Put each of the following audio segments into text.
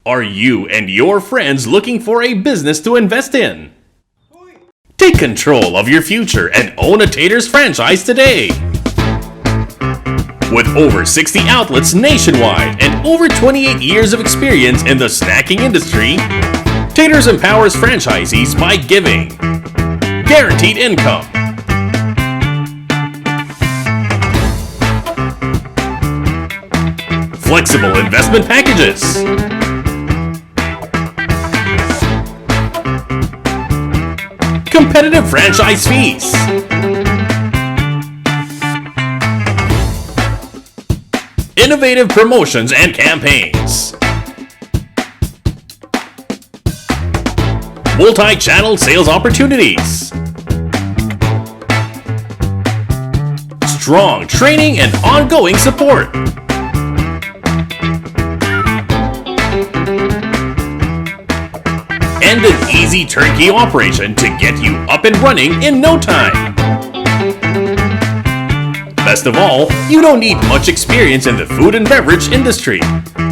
Are you and your friends looking for a business to invest in? Take control of your future and own a Taters franchise today. With over 60 outlets nationwide and over 28 years of experience in the snacking industry, Taters empowers franchisees by giving guaranteed income, flexible investment packages, competitive franchise fees, innovative promotions and campaigns, multi-channel sales opportunities, strong training and ongoing support, and an easy turnkey operation to get you up and running in no time. Best of all, you don't need much experience in the food and beverage industry,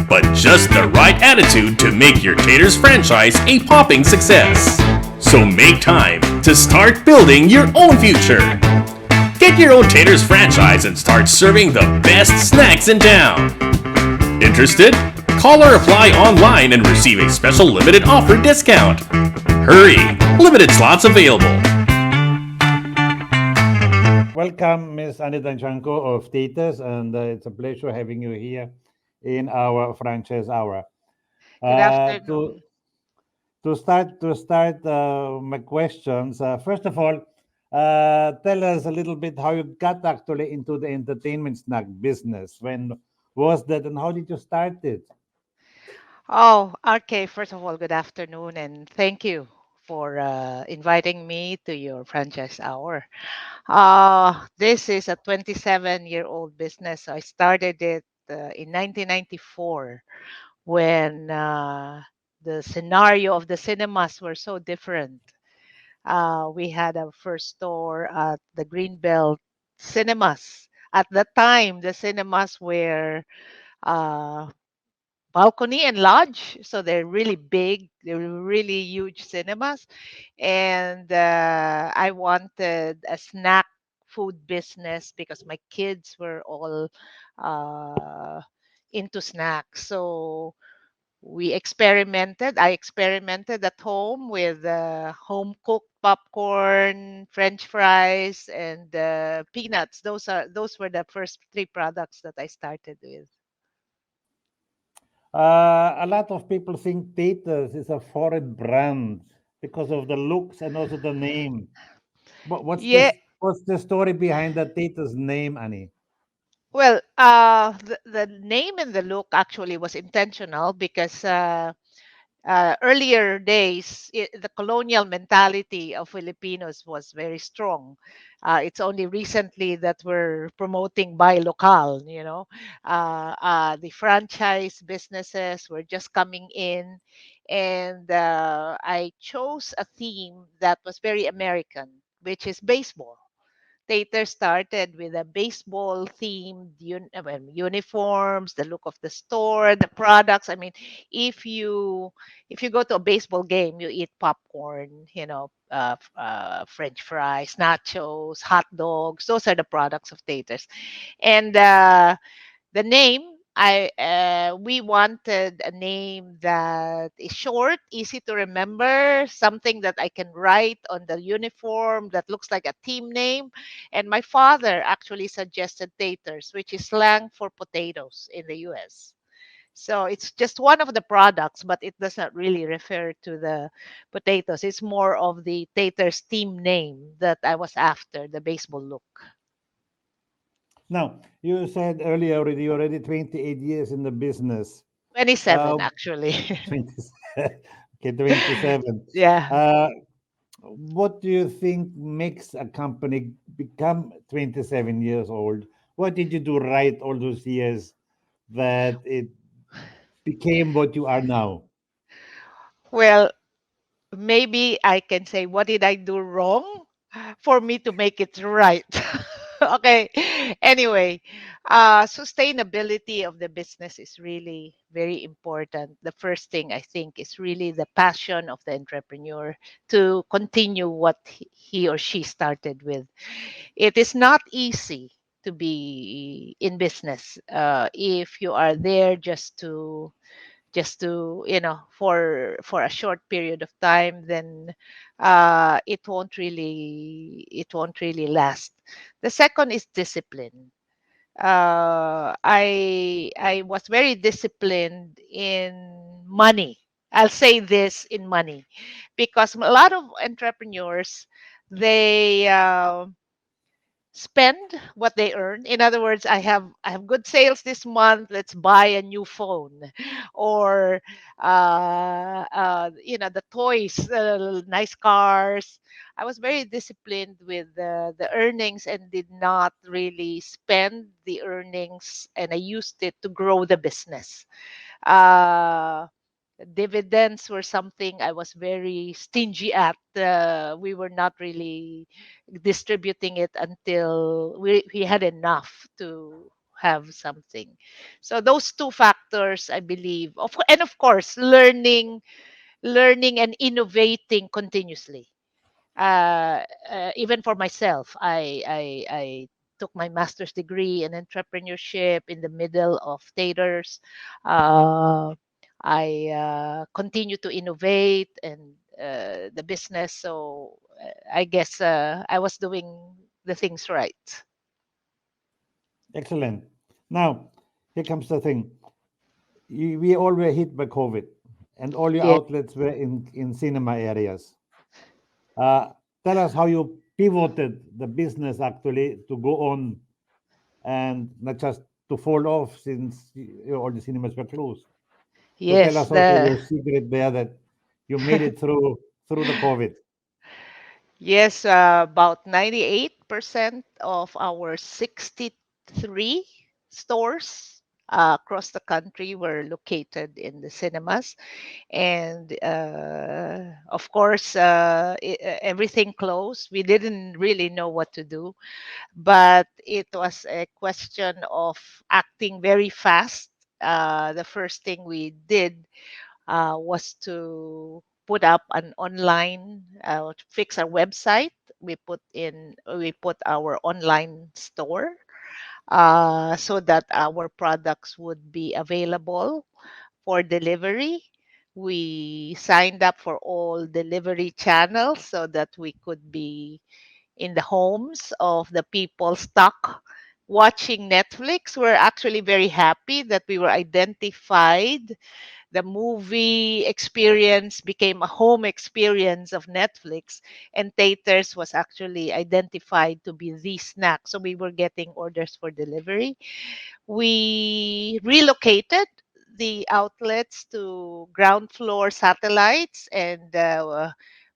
but just the right attitude to make your Taters franchise a popping success. So make time to start building your own future. Get your own Taters franchise and start serving the best snacks in town. Interested? Call or apply online and receive a special limited offer discount. Hurry! Limited slots available. Welcome, Ms. Annie Tanchanco of Taters, and it's a pleasure having you here in our franchise hour. Good Uh, to afternoon. to start my questions. First of all, tell us a little bit how you got actually into the entertainment snack business. When was that, and how did you start it? Oh, okay. First of all, good afternoon, and thank you for inviting me to your franchise hour. This is a 27-year-old business. I started it in 1994 when the scenario of the cinemas were so different. We had our first store at the Greenbelt Cinemas. At that time, the cinemas were uh, balcony and lodge, so they're really big, they're really huge cinemas. And I wanted a snack food business because my kids were all uh, into snacks. So I experimented at home with home cooked popcorn, french fries, and peanuts. Those were the first three products that I started with. A lot of people think Taters is a foreign brand because of the looks and also the name. But Yeah. what's the story behind the Taters name, Annie? Well, the name and the look actually was intentional because earlier days, the colonial mentality of Filipinos was very strong. It's only recently that we're promoting buy local, you know. The franchise businesses were just coming in, and I chose a theme that was very American, which is baseball. Theater started with a baseball themed uniforms, the look of the store, the products. I mean, if you if you go to a baseball game, you eat popcorn, French fries, nachos, hot dogs. Those are the products of theaters. And the name, I we wanted a name that is short, easy to remember, something that I can write on the uniform that looks like a team name. And my father actually suggested taters, which is slang for potatoes in the US. So it's just one of the products, but it does not really refer to the potatoes. It's more of the taters team name that I was after, the baseball look. Now, you said earlier already you're already 28 years in the business. 27 Uh, actually. 20, okay, 27. Yeah. Uh, what do you think makes a company become 27 years old? What did you do right all those years that it became what you are now? Well, maybe I can say, what did I do wrong for me to make it right? Okay. Anyway, sustainability of the business is really very important. The first thing I think is really the passion of the entrepreneur to continue what he or she started with. It is not easy to be in business if you are there just to for a short period of time, then it won't really last. The second is discipline. I was very disciplined in money. I'll say this in money because a lot of entrepreneurs, they spend what they earn. In other words, I have good sales this month, let's buy a new phone. Or the toys, nice cars. I was very disciplined with the earnings and did not really spend the earnings, and I used it to grow the business. uh, Dividends were something I was very stingy at. We were not really distributing it until we had enough to have something. So those two factors, I believe, and of course, learning and innovating continuously. Even for myself, I took my master's degree in entrepreneurship in the middle of Taters. Uh, I continue to innovate and the business. So I guess I was doing the things right. Excellent. Now, here comes the thing. We all were hit by COVID, and all your Yeah. outlets were in cinema areas. Uh, Tell us how you pivoted the business actually to go on and not just to fall off since all the cinemas were closed. So tell Yes. us also The your secret there that you made it through the COVID. Yes, about 98% of our 63 stores across the country were located in the cinemas. And of course, everything closed. We didn't really know what to do, but it was a question of acting very fast. The first thing we did was to put up an online, fix our website. We put our online store so that our products would be available for delivery. We signed up for all delivery channels so that we could be in the homes of the people stuck watching Netflix. We're actually very happy that we were identified. The movie experience became a home experience of Netflix, and Taters was actually identified to be the snack. So we were getting orders for delivery. We relocated the outlets to ground floor satellites, and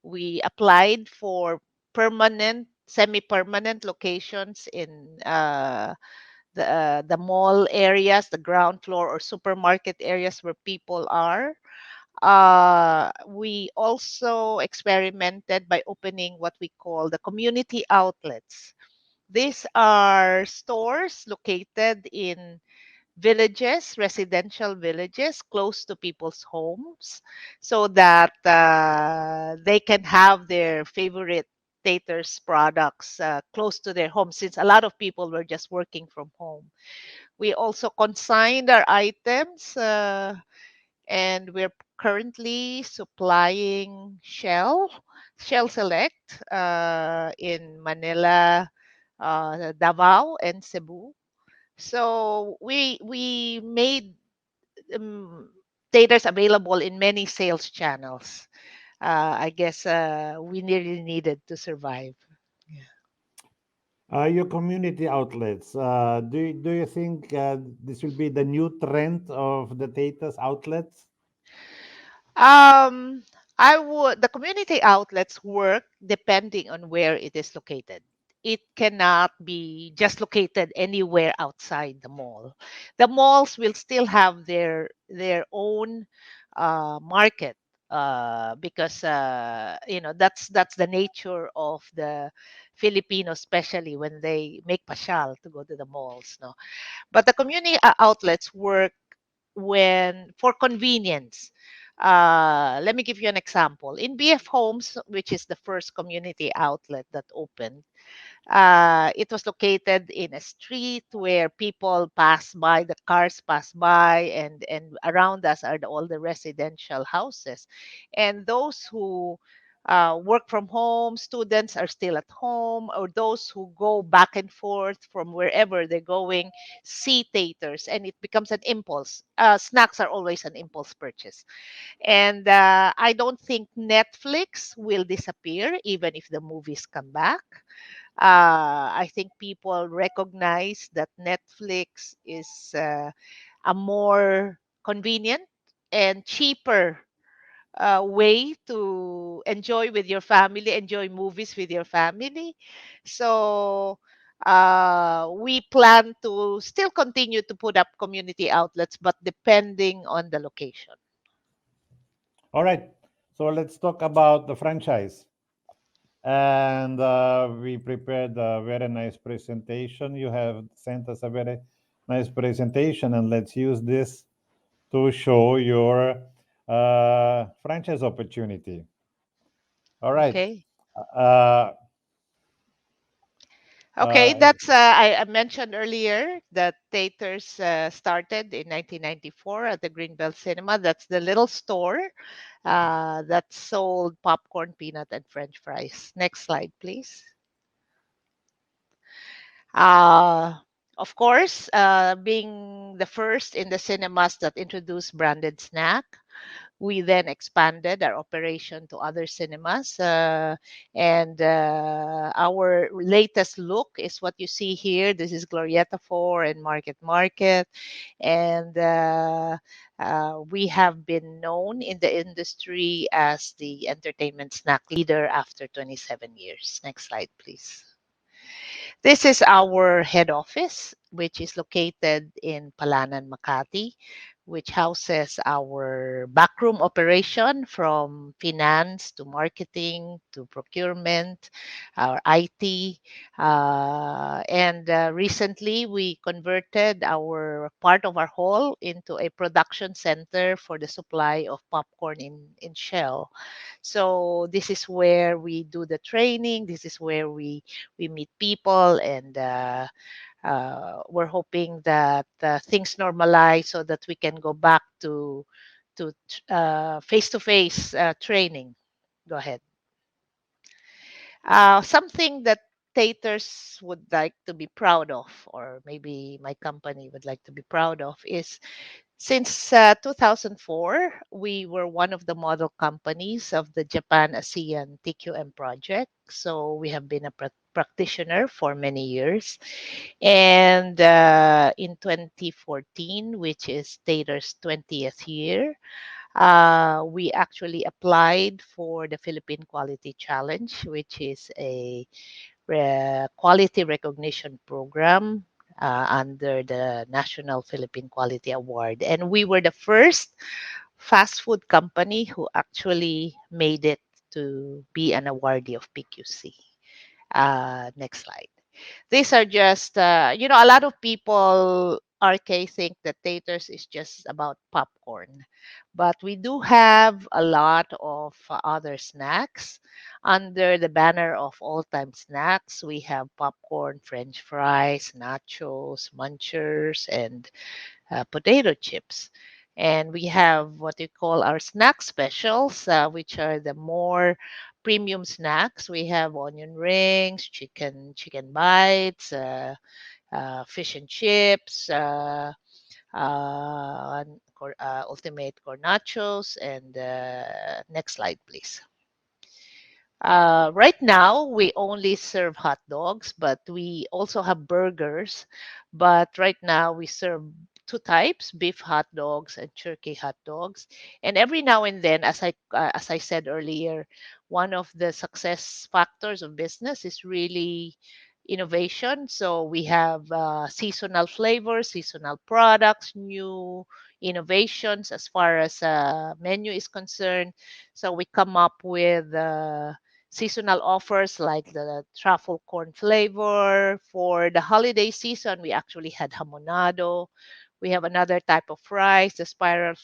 we applied for permanent, semi-permanent locations in the mall areas, the ground floor or supermarket areas where people are. We also experimented by opening what we call the community outlets. These are stores located in villages, residential villages close to people's homes, so that they can have their favorite Taters products close to their home, since a lot of people were just working from home. We also consigned our items, and we're currently supplying Shell Select in Manila, Davao, and Cebu. So we made um, Taters available in many sales channels. I guess we really needed to survive. Your community outlets, do you think this will be the new trend of the Tatas outlets? Um, the community outlets work depending on where it is located. It cannot be just located anywhere outside the mall. The malls will still have their own market. because that's the nature of the Filipinos, especially when they make pasyal to go to the malls. No, but the community outlets work when for convenience. Let me give you an example. In BF Homes, which is the first community outlet that opened, it was located in a street where people pass by, the cars pass by, and around us are all the residential houses. And those who work from home, students are still at home, or those who go back and forth from wherever they're going, see taters, and it becomes an impulse. Snacks are always an impulse purchase. And I don't think Netflix will disappear even if the movies come back. I think people recognize that Netflix is a more convenient and cheaper way to enjoy with your family, enjoy movies with your family. So we plan to still continue to put up community outlets, but depending on the location. All right. So let's talk about the franchise. And we prepared a very nice presentation. You have sent us a very nice presentation, and let's use this to show your franchise opportunity. All right. Okay. Uh, Okay, uh, that's I mentioned earlier that Taters started in 1994 at the Greenbelt Cinema. That's the little store that sold popcorn, peanut, and French fries. Next slide, please. Uh, of course, being the first in the cinemas that introduced branded snack, we then expanded our operation to other cinemas. And our latest look is what you see here. This is Glorieta 4 and Market Market. And we have been known in the industry as the entertainment snack leader after 27 years. Next slide, please. This is our head office, which is located in Palanan, Makati, which houses our backroom operation from finance to marketing to procurement, our IT. And recently, we converted our part of our hall into a production center for the supply of popcorn in shell. So this is where we do the training. This is where we meet people, and we're hoping that things normalize so that we can go back to face-to-face training. Go ahead. Something that Taters would like to be proud of, or maybe my company would like to be proud of, is since 2004, we were one of the model companies of the Japan ASEAN TQM project. So we have been a practitioner for many years. And in 2014, which is Tater's 20th year, we actually applied for the Philippine Quality Challenge, which is a quality recognition program under the National Philippine Quality Award. And we were the first fast food company who actually made it to be an awardee of PQC. Next slide. These are just, a lot of people, RK, think that taters is just about popcorn. But we do have a lot of other snacks. Under the banner of all time snacks, we have popcorn, French fries, nachos, munchers, and potato chips. And we have what we call our snack specials, which are the more premium snacks. We have onion rings, chicken bites, fish and chips, ultimate cornachos, and next slide, please. Right now, we only serve hot dogs, but we also have burgers. But right now, we serve two types: beef hot dogs and turkey hot dogs. And every now and then, as I said earlier, one of the success factors of business is really innovation. So we have seasonal flavors, seasonal products, new innovations as far as menu is concerned. So we come up with seasonal offers like the truffle corn flavor. For the holiday season, we actually had hamonado. We have another type of fries, the spiral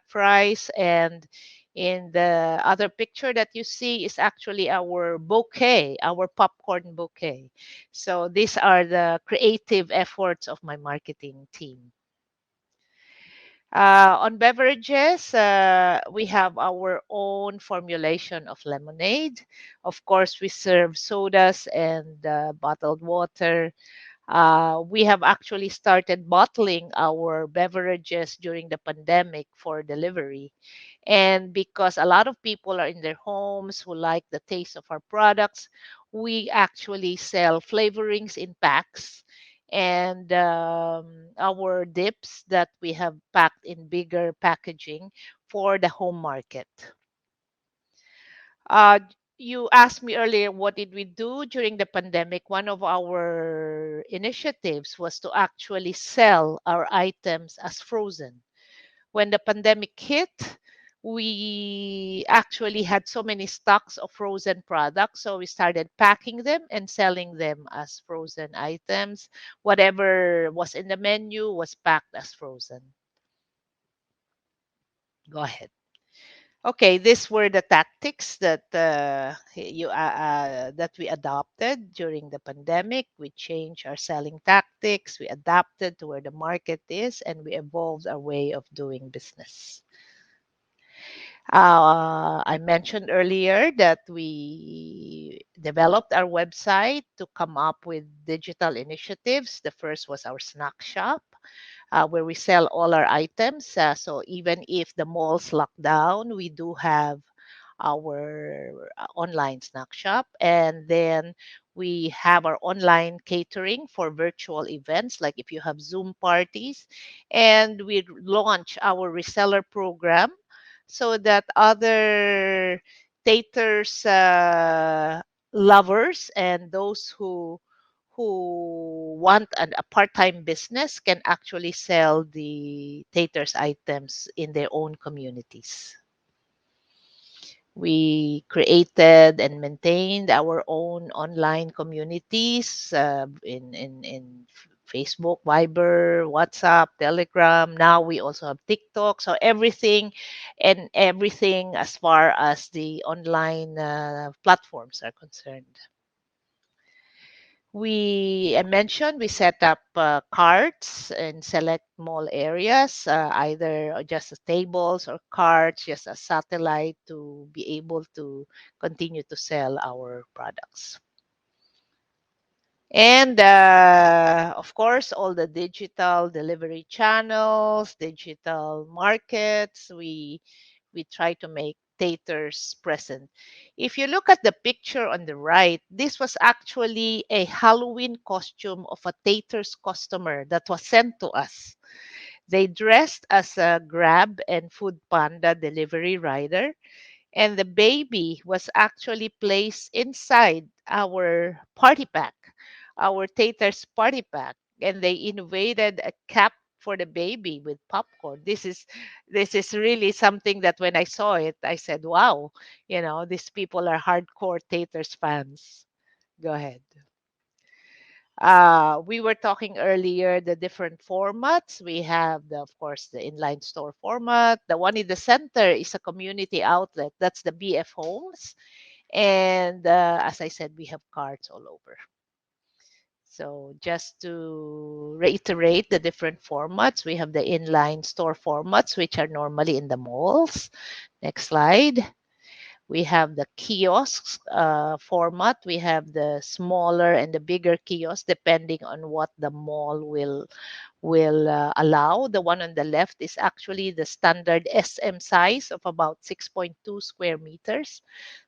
fries, and in the other picture that you see is actually our bouquet, our popcorn bouquet. So these are the creative efforts of my marketing team. On beverages, we have our own formulation of lemonade. Of course, we serve sodas and bottled water. We have actually started bottling our beverages during the pandemic for delivery. And because a lot of people are in their homes who like the taste of our products, we actually sell flavorings in packs and our dips that we have packed in bigger packaging for the home market. Uh, you asked me earlier what did we do during the pandemic. One of our initiatives was to actually sell our items as frozen. When the pandemic hit, we actually had so many stocks of frozen products. So we started packing them and selling them as frozen items. Whatever was in the menu was packed as frozen. Go ahead. Okay, these were the tactics that that we adopted during the pandemic. We changed our selling tactics, we adapted to where the market is, and we evolved our way of doing business. I mentioned earlier that we developed our website to come up with digital initiatives. The first was our snack shop, where we sell all our items. So even if the malls lock down, we do have our online snack shop. And then we have our online catering for virtual events, like if you have Zoom parties. And we launch our reseller program so that other taters lovers and those who want a part-time business can actually sell the taters items in their own communities. We created and maintained our own online communities in Facebook, Viber, WhatsApp, Telegram. Now we also have TikTok. So everything as far as the online platforms are concerned. I mentioned we set up carts in select mall areas, either just as tables or carts, just a satellite to be able to continue to sell our products. And of course, all the digital delivery channels, digital markets, we try to make taters present. If you look at the picture on the right, this was actually a Halloween costume of a taters customer that was sent to us. They dressed as a Grab and Food Panda delivery rider, and the baby was actually placed inside our party pack, our Taters party pack, and they innovated a cap for the baby with popcorn. This is really something that when I saw it, I said, "Wow, these people are hardcore Taters fans." Go ahead. We were talking earlier the different formats. We have of course, the inline store format. The one in the center is a community outlet. That's the BF Homes, and as I said, we have carts all over. So just to reiterate the different formats, we have the inline store formats, which are normally in the malls. Next slide. We have the kiosks format. We have the smaller and the bigger kiosks, depending on what the mall will allow. The one on the left is actually the standard SM size of about 6.2 square meters.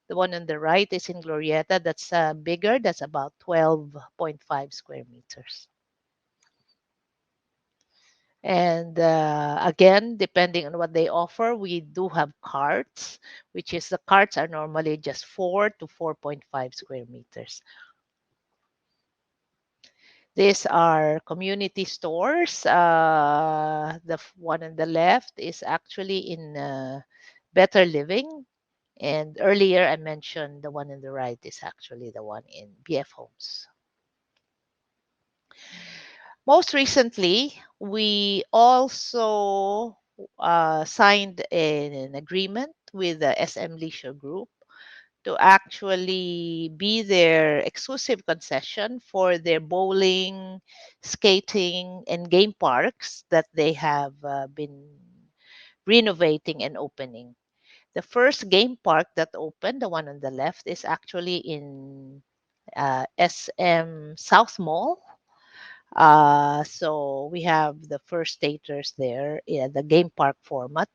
The one on the right is in Glorieta. That's bigger. That's about 12.5 square meters. And again, depending on what they offer, we do have carts, which is the carts are normally just 4 to 4.5 square meters. These are community stores. The one on the left is actually in Better Living. And earlier I mentioned the one on the right is actually the one in BF Homes. Most recently, we also signed an agreement with the SM Leisure Group to actually be their exclusive concession for their bowling, skating, and game parks that they have been renovating and opening. The first game park that opened, the one on the left, is actually in SM South Mall. So we have the first taters there in the game park format,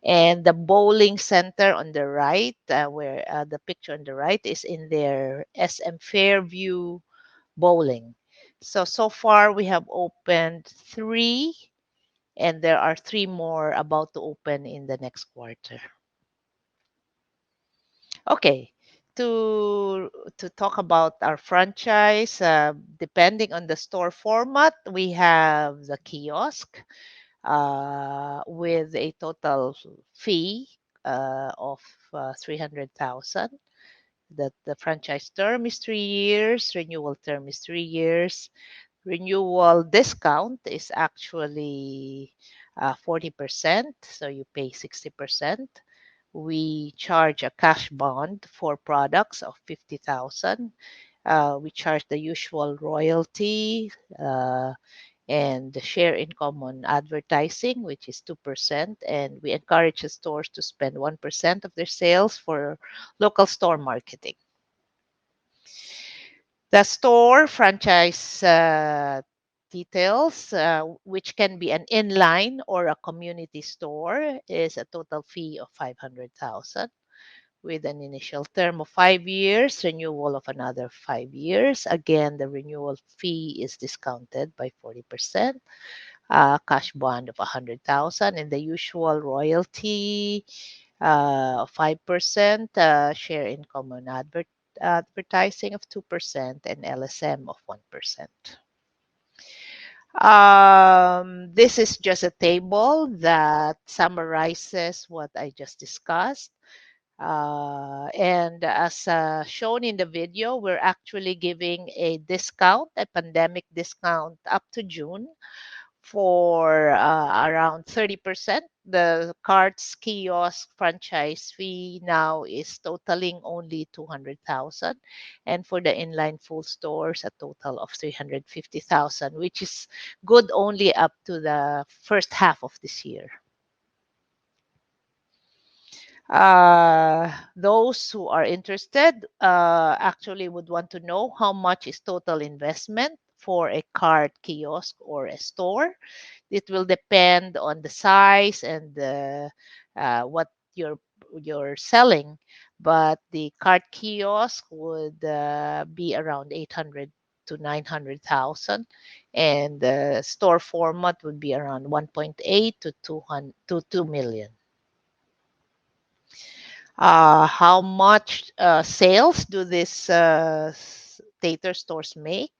and the bowling center on the right, where the picture on the right is in their SM Fairview Bowling. So far we have opened three, and there are three more about to open in the next quarter. Okay, to talk about our franchise, depending on the store format, we have the kiosk with a total fee of 300,000. That the franchise term is 3 years, renewal term is 3 years. Renewal discount is actually 40%, so you pay 60%. We charge a cash bond for products of 50,000. We charge the usual royalty and the share income on advertising, which is 2%. And we encourage the stores to spend 1% of their sales for local store marketing. The store franchise details, which can be an inline or a community store, is a total fee of 500,000 with an initial term of 5 years, renewal of another 5 years. Again, the renewal fee is discounted by 40%, cash bond of 100,000, and the usual royalty of 5%, share income on advertising of 2%, and LSM of 1%. This is just a table that summarizes what I just discussed. And as shown in the video, we're actually giving a discount, a pandemic discount up to June for around 30%. The carts kiosk franchise fee now is totaling only 200,000. And for the inline full stores, a total of 350,000, which is good only up to the first half of this year. Those who are interested actually would want to know how much is total investment for a cart kiosk or a store. It will depend on the size and what you're selling, but the cart kiosk would be around 800 to 900,000, and the store format would be around 1.8 to 200 to 2 million. How much sales do these tater stores make?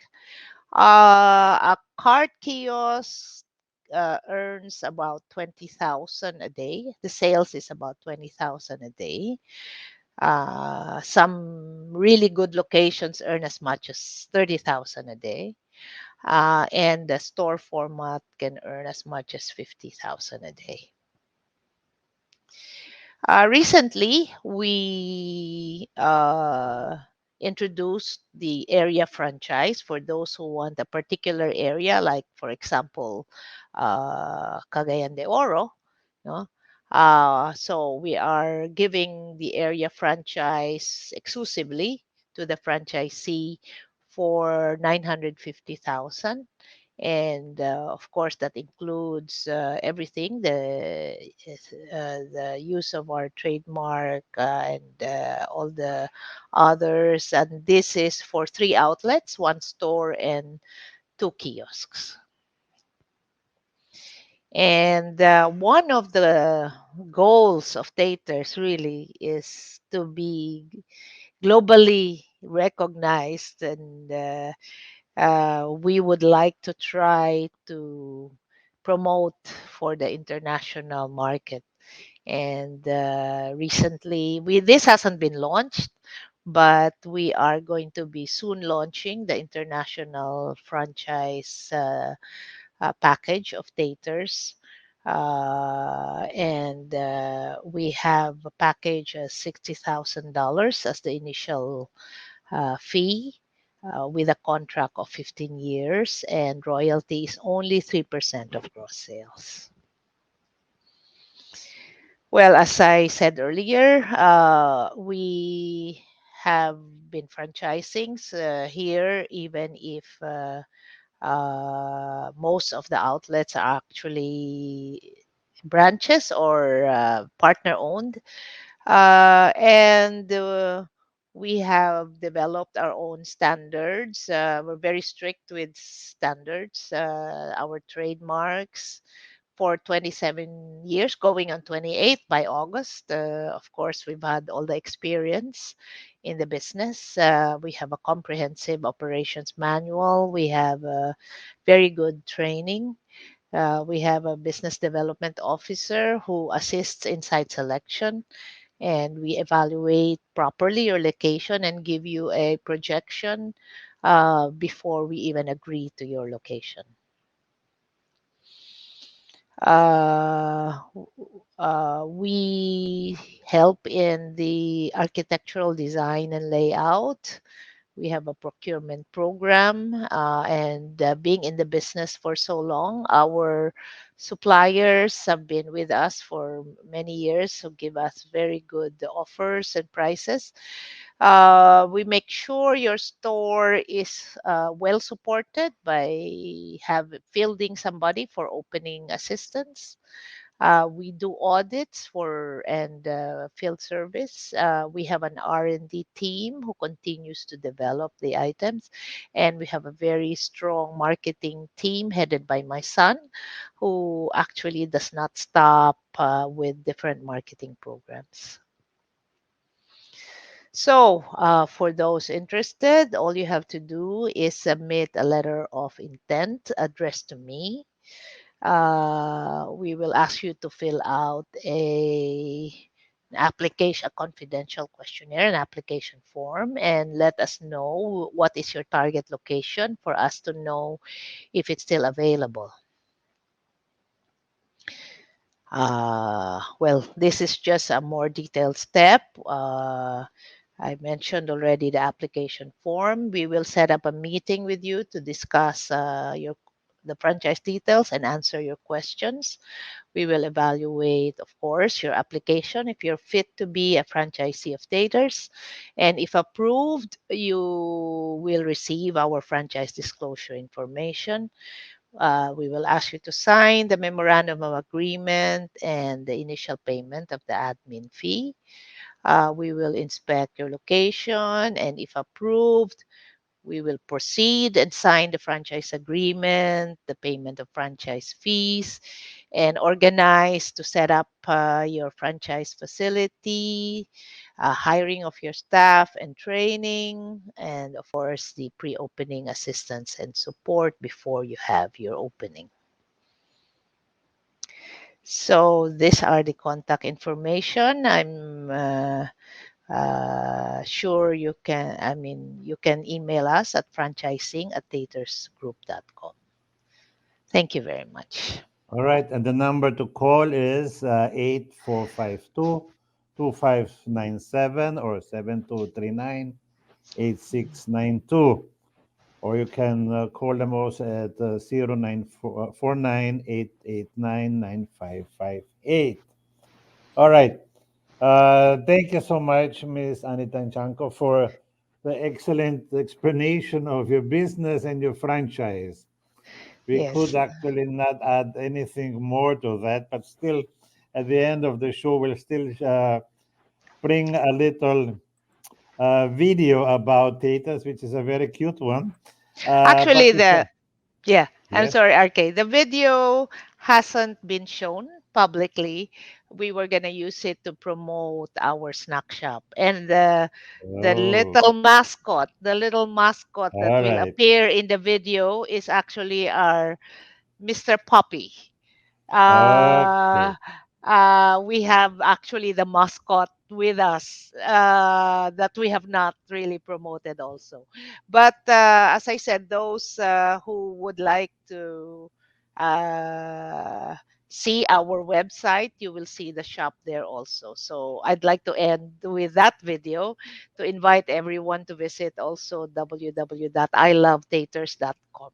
A cart kiosk earns about 20,000 a day. The sales is about 20,000 a day. Some really good locations earn as much as 30,000 a day. And the store format can earn as much as 50,000 a day. Recently, we introduced the area franchise for those who want a particular area, like, for example, Cagayan de Oro. No? So we are giving the area franchise exclusively to the franchisee for 950,000. And of course, that includes everything, the use of our trademark and all the others. And this is for 3 outlets, 1 store, and 2 kiosks. And one of the goals of Taters really is to be globally recognized and We would like to try to promote for the international market. And recently, we this hasn't been launched, but we are going to be soon launching the international franchise package of Taters. And we have a package of $60,000 as the initial fee, with a contract of 15 years, and royalty is only 3% of gross sales. Well, as I said earlier, we have been franchising here, even if most of the outlets are actually branches or partner owned. And we have developed our own standards. We're very strict with standards, our trademarks for 27 years, going on 28 by August. Of course, we've had all the experience in the business. We have a comprehensive operations manual. We have very good training. We have a business development officer who assists in site selection, and we evaluate properly your location and give you a projection before we even agree to your location. We help in the architectural design and layout. We have a procurement program, and being in the business for so long, our suppliers have been with us for many years, so give us very good offers and prices. We make sure your store is well supported by have fielding somebody for opening assistance. We do audits for and field service. We have an R&D team who continues to develop the items, and we have a very strong marketing team headed by my son, who actually does not stop with different marketing programs. So, for those interested, all you have to do is submit a letter of intent addressed to me. We will ask you to fill out an application, a confidential questionnaire, an application form, and let us know what is your target location for us to know if it's still available. Well, this is just a more detailed step. I mentioned already the application form. We will set up a meeting with you to discuss the franchise details and answer your questions. We will evaluate, of course, your application if you're fit to be a franchisee of Taters. And if approved, you will receive our franchise disclosure information. We will ask you to sign the memorandum of agreement and the initial payment of the admin fee. We will inspect your location, and if approved, we will proceed and sign the franchise agreement, the payment of franchise fees, and organize to set up your franchise facility, hiring of your staff and training, and of course, the pre opening assistance and support before you have your opening. So, these are the contact information. I'm sure you can, you can email us at franchising@tatersgroup.com. Thank you very much. All right, and the number to call is 8452 2597 or 7239-8692. Or you can call them also at 0949-889-9558. All right. Thank you so much, Ms. Anita Tanchanco, for the excellent explanation of your business and your franchise. We could Yes. actually not add anything more to that, but still, at the end of the show, we'll still bring a little video about Tatas, which is a very cute one. But Actually, before, yeah, I'm yes, sorry, RK. The video hasn't been shown publicly, we were gonna use it to promote our snack shop. And Oh, the little mascot that all will right. appear in the video is actually our Mr. Puppy. Uh, Okay. we have actually the mascot with us that we have not really promoted also. But as I said, those who would like to uh, see our website, you will see the shop there also. So I'd like to end with that video to invite everyone to visit also www.ilovetaters.com.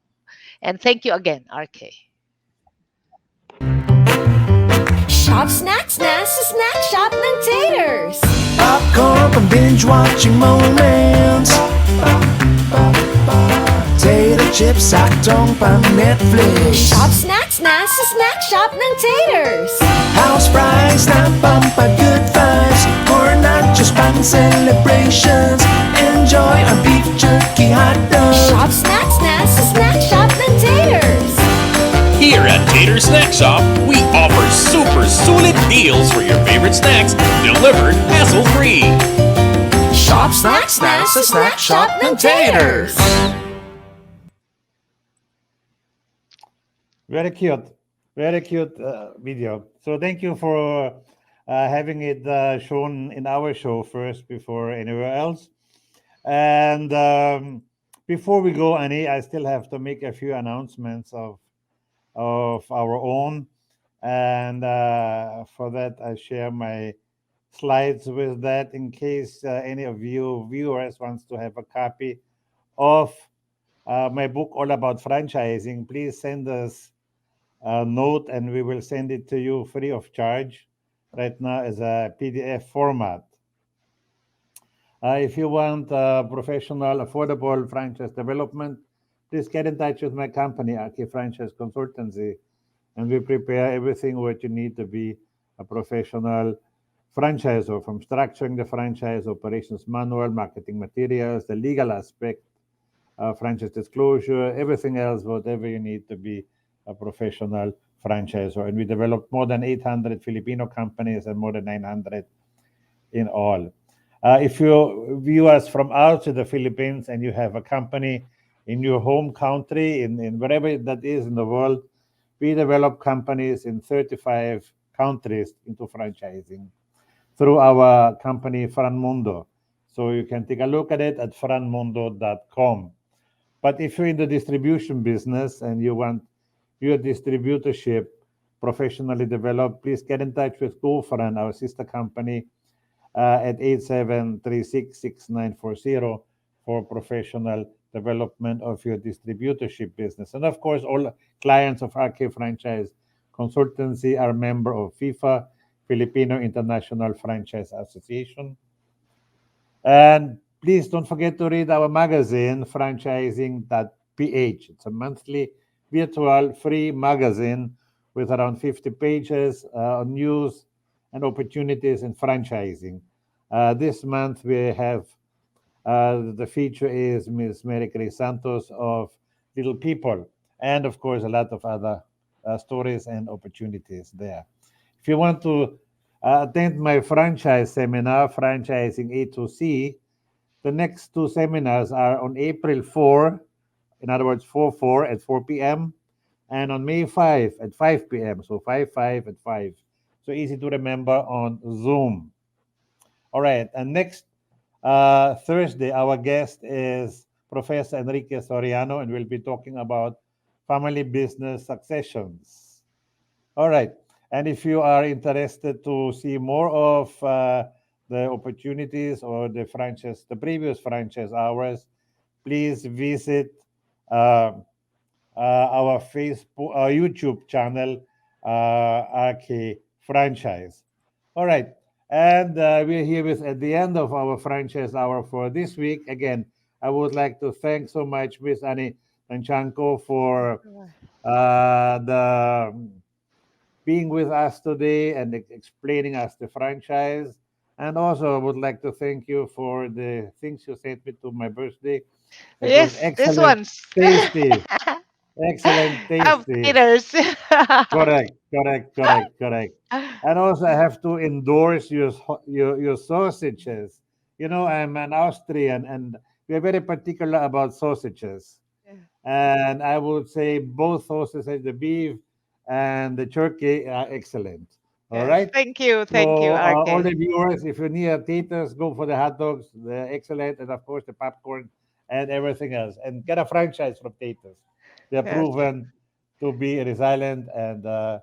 And thank you again, RK. Shop snack snacks sa snack shop ng Taters. Popcorn and binge watching moments. Tater chips aktong pang Netflix. Shop snack snacks sa snack shop ng Taters. House fries na pampagood vibes. For not just pang celebrations. Enjoy our beef jerky hot dogs. Shop snack snacks sa snack shop ng Taters. Here at Tater Snack Shop, we offer super solid deals for your favorite snacks delivered hassle-free. Shop snack snacks sa snack shop ng Taters. Very cute. Very cute video. So thank you for having it shown in our show first before anywhere else. And before we go, Annie, I still have to make a few announcements of our own. And for that, I share my slides with that in case any of you viewers wants to have a copy of my book all about franchising. Please send us a note and we will send it to you free of charge right now as a PDF format. If you want professional, affordable franchise development, please get in touch with my company, Aki Franchise Consultancy, and we prepare everything what you need to be a professional franchisor, from structuring the franchise, operations manual, marketing materials, the legal aspect, franchise disclosure, everything else, whatever you need to be a professional franchisor. And we developed more than 800 Filipino companies and more than 900 in all. If you view us from outside the Philippines and you have a company in your home country, in wherever that is in the world, we develop companies in 35 countries into franchising through our company Franmundo. So you can take a look at it at franmundo.com. But if you're in the distribution business and you want your distributorship professionally developed, please get in touch with GoFran, our sister company, at 87366940 for professional development of your distributorship business. And of course, all clients of RK Franchise Consultancy are member of FIFA, Filipino International Franchise Association. And please don't forget to read our magazine, franchising.ph. It's a monthly virtual free magazine with around 50 pages on news and opportunities in franchising. This month we have the feature is Miss Mary Grace Santos of Little People, and of course a lot of other stories and opportunities there. If you want to attend my franchise seminar, Franchising A to C, the next two seminars are on April 4, in other words, 4 at 4 p.m., and on May 5 at 5 p.m. So 5 at 5. So easy to remember on Zoom. All right, and next Thursday, our guest is Professor Enrique Soriano, and we'll be talking about family business successions. All right. And if you are interested to see more of the opportunities or the previous franchise hours, please visit uh, our Facebook, our YouTube channel, RK Franchise. All right. And we're here with at the end of our franchise hour for this week. Again, I would like to thank so much Miss Annie Tanchanco for the being with us today and explaining us the franchise. And also, I would like to thank you for the things you sent me to my birthday. It was Yes, this excellent, one's. tasty. excellent, Of tasty. taters. Correct, correct, correct, correct. And also, I have to endorse your sausages. You know, I'm an Austrian, and we're very particular about sausages. And I would say both sausages, the beef and the turkey, are excellent. All Yes, right. thank you, So, all RK. the viewers, if you're near theaters, go for the hot dogs. They're excellent, and of course the popcorn and everything else. And get a franchise from theaters. They're Yes, proven to be resilient, and uh,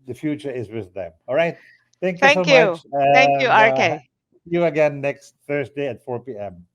the future is with them. All right. Thank you so thank you, much, thank you, and RK. see you again next Thursday at 4 p.m.